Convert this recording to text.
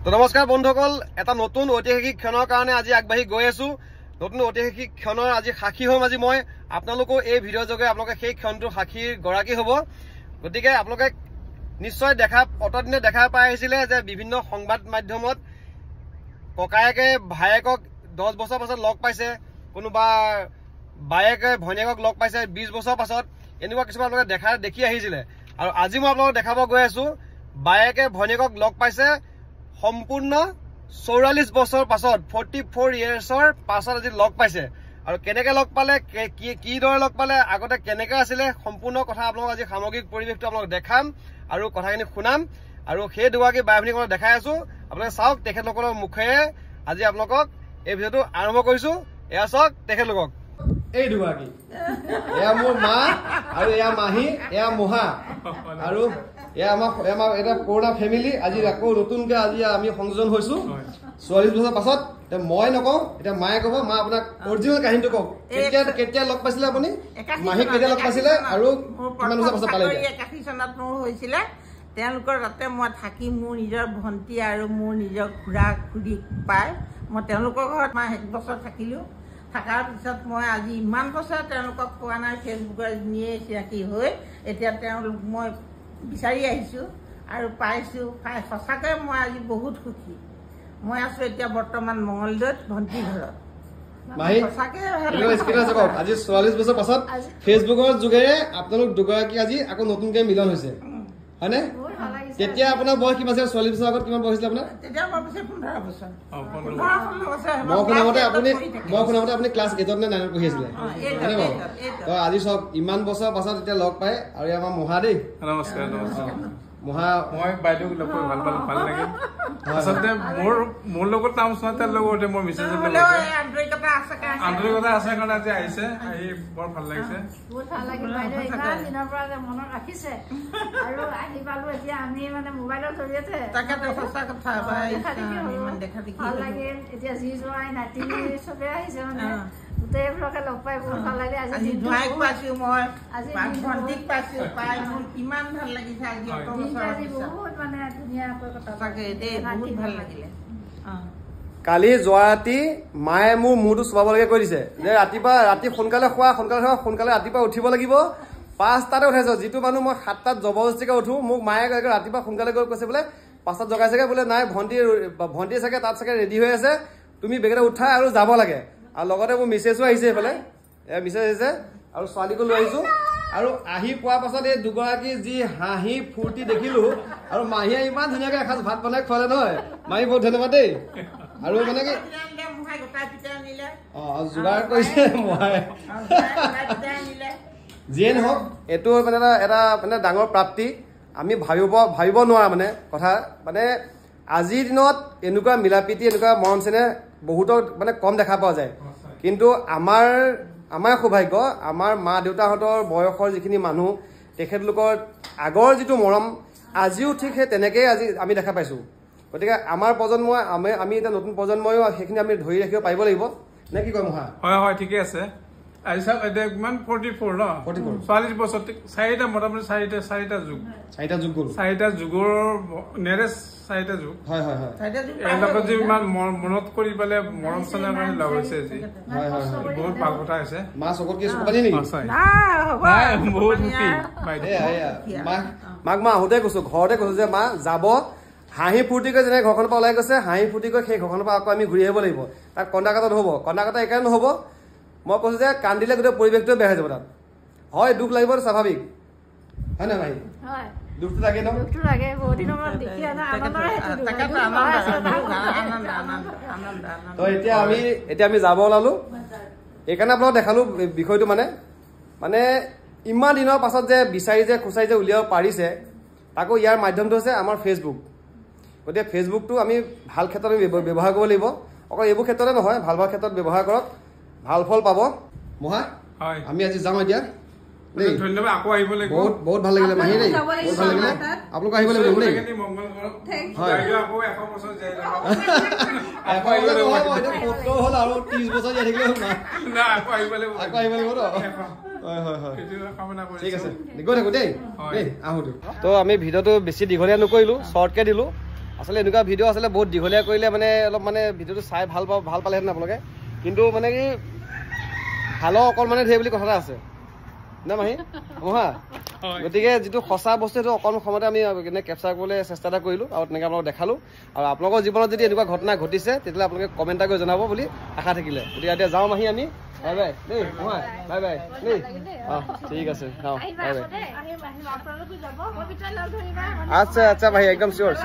তো নমস্কাৰ বন্ধুসকল, এটা নতুন ঐতিহাসিক ক্ষণৰ কাৰণে আজি আগবাঢ়ি গৈ আছো। নতুন ঐতিহাসিক ক্ষণৰ আজি সাক্ষী হ'ম। আজি মই আপোনালোকো এই ভিডিঅ' যোগে আপোনালোকে সেই ক্ষণটোৰ সাক্ষীৰ গৰাকী হ'ব। গতিকে আপোনালোকে নিশ্চয় অতদিনে দেখা পাই আহিছিলে যে বিভিন্ন সংবাদ মাধ্যমত ককায়েকে ভায়েকক 10 বছৰ পাছত লগ পাইছে, কোনোবা বায়েকে ভনীয়েকক লগ পাইছে 20 বছৰ পাছত, এনেকুৱা কিছুমান আপোনালোকে দেখি আহিছিলে। আৰু আজি মই আপোনালোকক দেখাব গৈ আছো বায়েকে ভনীয়েকক লগ পাইছে সম্পূৰ্ণ 44 বছৰ পাছত, 44 ইয়াৰ্ছৰ পাছত আজি লগ পাইছে। আৰু কেনেকে লগ পালে, কি দৰে লগ পালে, আগতে কেনেকে আছিলে, সম্পূৰ্ণ কথা আপোনালোকক আজি সামগ্ৰিক পৰিৱেশটো আপোনালোকক দেখাম আৰু কথাখিনি শুনাম। আৰু সেই দুগৰাকী বাই ভনীক মই দেখাই আছো, আপোনালোকে চাওক তেখেতলোকৰ মুখেৰে আজি আপোনালোকক এই ভিডিঅ'টো আৰম্ভ কৰিছো। এয়া চাওক তেখেতলোকক, এই দুগৰাকী, এয়া মোৰ মা আৰু এয়া মাহী, এয়া মহা, আৰু এয়া আমাৰ এটা পুৰণা ফেমিলি। আজি আকৌ নতুনকে আজি আমি সংযোজন হৈছো 44 বছৰ পাছত। মই নকওঁ, এতিয়া মায়ে ক'ব। মা আপোনাক অৰিজিনেল কাহিনীটো কওক, কেতিয়া লগ পাইছিলে আপুনি, মাহীক কেতিয়া লগ পাইছিলে আৰু কিমান বছৰ পাছত পালে? 81 চনত মোৰ হৈছিলে। তেওঁলোকৰ তাতে মই থাকি মোৰ নিজৰ ভণ্টি আৰু মোৰ নিজৰ খুড়ী পাই মই তেওঁলোকৰ ঘৰত 1 বছৰ থাকিলোঁ। থকাৰ পিছত মই আজি ইমান বছৰ তেওঁলোকক পোৱা নাই। ফেচবুকৰ নিয়ে চিনাকি হৈ এতিয়া তেওঁলোক মই বিচাৰি আহিছোঁ আৰু পাইছোঁ। সঁচাকৈ মই আজি বহুত সুখী। মই আছোঁ এতিয়া বৰ্তমান মঙলদৈত ভণ্টিৰ ঘৰত। আজি 44 বছৰ পাছত ফেচবুকৰ যোগেৰে আপোনালোক দুগৰাকী আজি আকৌ নতুনকে মিলন হৈছে, হয়নে? তেতিয়া আপোনাৰ বয়স কিমান আছিল? 44 বছৰ আগত কিমান বয়স হৈছিলে আপোনাৰ? মই শুনামতে আপুনি ক্লাছ 8 নে 9 পঢ়ি আছিলে, হয়নে বাৰু? তো আজি চব ইমান বছৰ পাছত এতিয়া লগ পায়। আৰু আমাৰ মহা দেই, নমস্কাৰ। মহা, মই বাইদেউক লগ কৰি ভাল লাগে। আচলতে মোৰ লগত নাম চোৱাতে লগতে মোৰ মিছেছ আন্তৰিকতা আছে কাৰণে আজি আহিছে, আহি বৰ ভাল লাগিছে। বহুত ভাল লাগিল বাইদেউ, ইমান দিনৰ পৰা যে মনত ৰাখিছে আৰু আহি পালো এতিয়া আমি মানে মোবাইলৰ জৰিয়তে। ভাল লাগিল। এতিয়া যি যোৱাই নাতি চবে আহিছে, মানে গোটেইবোৰকে লগ পাই বহুত ভাল লাগিলে। আজি জোঁৱাইক পাইছো, মই ভণ্টিক পাইছো, পাই মোৰ কিমান ভাল লাগিছে। আজি বহুত মানে ধুনীয়াকৈ কথা বহুত ভাল লাগিলে। কালি যোৱা ৰাতি মায়ে মোৰ মূৰটো চুবাবলৈকে কৈ দিছে যে ৰাতি সোনকালে খোৱা, সোনকালে ৰাতিপুৱা উঠিব লাগিব। 5টাতে উঠাইছ, যিটো মানুহ মই 7টাত জবৰদস্তিকে উঠো। মোক মায়ে ৰাতিপুৱা সোনকালে গৈ কৈছে বোলে 5টাত জগাইছেগে বোলে, নাই ভণ্টি চাগে তাত চাগে ৰেডি হৈ আছে, তুমি বেগেটা উঠা আৰু যাব লাগে। আৰু লগতে মোৰ মিছেছো আহিছে, এইফালে মিছেছ আহিছে আৰু ছোৱালীকো লৈ আহিছো। আৰু আহি পোৱাৰ পাছত এই দুগৰাকী যি হাঁহি ফূৰ্তি দেখিলো, আৰু মাহীয়ে ইমান ধুনীয়াকে এসাঁজ ভাত বনাই খোৱালে নহয়। মাহী বহুত ধন্যবাদ দেই। আৰু মানে কি যোগাৰ কৰিছে মহাই। যিয়ে নহওক, এইটো মানে এটা মানে ডাঙৰ প্ৰাপ্তি। আমি ভাবিব নোৱাৰা মানে কথা। মানে আজিৰ দিনত এনেকুৱা মিলাপ্ৰীতি, এনেকুৱা মৰম চেনেহ বহুতৰ মানে কম দেখা পোৱা যায়। কিন্তু আমাৰ সৌভাগ্য, আমাৰ মা দেউতাহঁতৰ বয়সৰ যিখিনি মানুহ, তেখেতলোকৰ আগৰ যিটো মৰম আজিও ঠিক সেই তেনেকেই আজি আমি দেখা পাইছোঁ। গতিকে আমাৰ প্ৰজন্মই আমি এতিয়া নতুন প্ৰজন্ময়ো সেইখিনি আমি ধৰি ৰাখিব পাৰিব লাগিব, নে কি কয় মহা? হয়, ঠিকে আছে। আজি চাওক এতিয়া কিমান 44 ন, 44 বছৰ, 4টা মোটামুটি 4টা যুগ, 4টা যুগৰ নেৰেজ 4টা যুগ। হয়। এওঁলোকৰ যে ইমান মনত কৰি পেলাই মৰম চেনেহ কাৰণে লগ হৈছে আজি, বহুত ভাল কথা হৈছে। মা চকুত কি চকু পানী নেকি? বহুত সুখী মাক মই আহোঁতে কৈছো, ঘৰতে কৈছো যে মা যাব, হাঁহি ফূৰ্তি কৰি যেনেকৈ ঘৰখনৰ পৰা ওলাই গৈছে, হাঁহি ফূৰ্তি কৰি সেই ঘৰখনৰ পৰা আকৌ আমি ঘূৰি আহিব লাগিব। তাত কন্দা-কটা নহ'ব। কন্দা-কটা এইকাৰণে নহ'ব, মই কৈছো যে কান্দিলে গোটেই পৰিৱেশটোৱে বেয়া হৈ যাব। তাত হয় দুখ লাগিব, স্বাভাৱিক, হয় নহয় মাহী? দুখটো লাগে ন? তো এতিয়া আমি যাব ওলালো, এইকাৰণে আপোনাক দেখালো বিষয়টো। মানে ইমান দিনৰ পাছত যে বিচাৰি যে খুচাৰি যে উলিয়াব পাৰিছে, তাকো ইয়াৰ মাধ্যমটো হৈছে আমাৰ ফেচবুক। গতিকে ফেচবুকটো আমি ভাল ক্ষেত্ৰত আমি ব্যৱহাৰ কৰিব লাগিব। অকল এইবোৰ ক্ষেত্ৰতে নহয়, ভাল ক্ষেত্ৰত ব্যৱহাৰ কৰক, ভাল ফল পাব। মহা, আমি আজি যাওঁ এতিয়া। ধন্যবাদ, আকৌ আহিব লাগিব। বহুত ভাল লাগিলে মাহী দেই, বহুত ভাল লাগিলে। আপোনালোক আহিব লাগিব দেই। হ'ল আৰু 30 বছৰ জীয়াই থাকিলে হ'ল না, আকৌ আহিব লাগিব ন? ঠিক আছে, গৈ থাকো দেই, আহোঁ। তো আমি ভিডিঅ'টো বেছি দীঘলীয়া নকৰিলোঁ, শ্বৰ্টকৈ দিলোঁ। আচলতে এনেকুৱা ভিডিঅ' আচলতে বহুত দীঘলীয়া কৰিলে মানে অলপ মানে ভিডিঅ'টো চাই ভাল পালেহেঁতেন আপোনালোকে কিন্তু মানে কি ভালৰ অকল মানে ধেৰ বুলি কথা এটা আছে না মাহী হা গতিকে যিটো সঁচা বস্তু সেইটো অকণ সময়তে আমি কেপচাৰ কৰিবলৈ চেষ্টা এটা কৰিলোঁ আৰু তেনেকৈ আপোনালোকক দেখালোঁ আৰু আপোনালোকৰ জীৱনত যদি এনেকুৱা ঘটনা ঘটিছে তেতিয়াহ'লে আপোনালোকে কমেণ্ট এটা কৰি জনাব বুলি আশা থাকিলে গতিকে এতিয়া যাওঁ মাহী আমি বাই বাই দেই বাই বাই দেই অঁ ঠিক আছে অঁ বাই বাই আচ্ছা আচ্ছা মাহী একদম চিয়'ৰ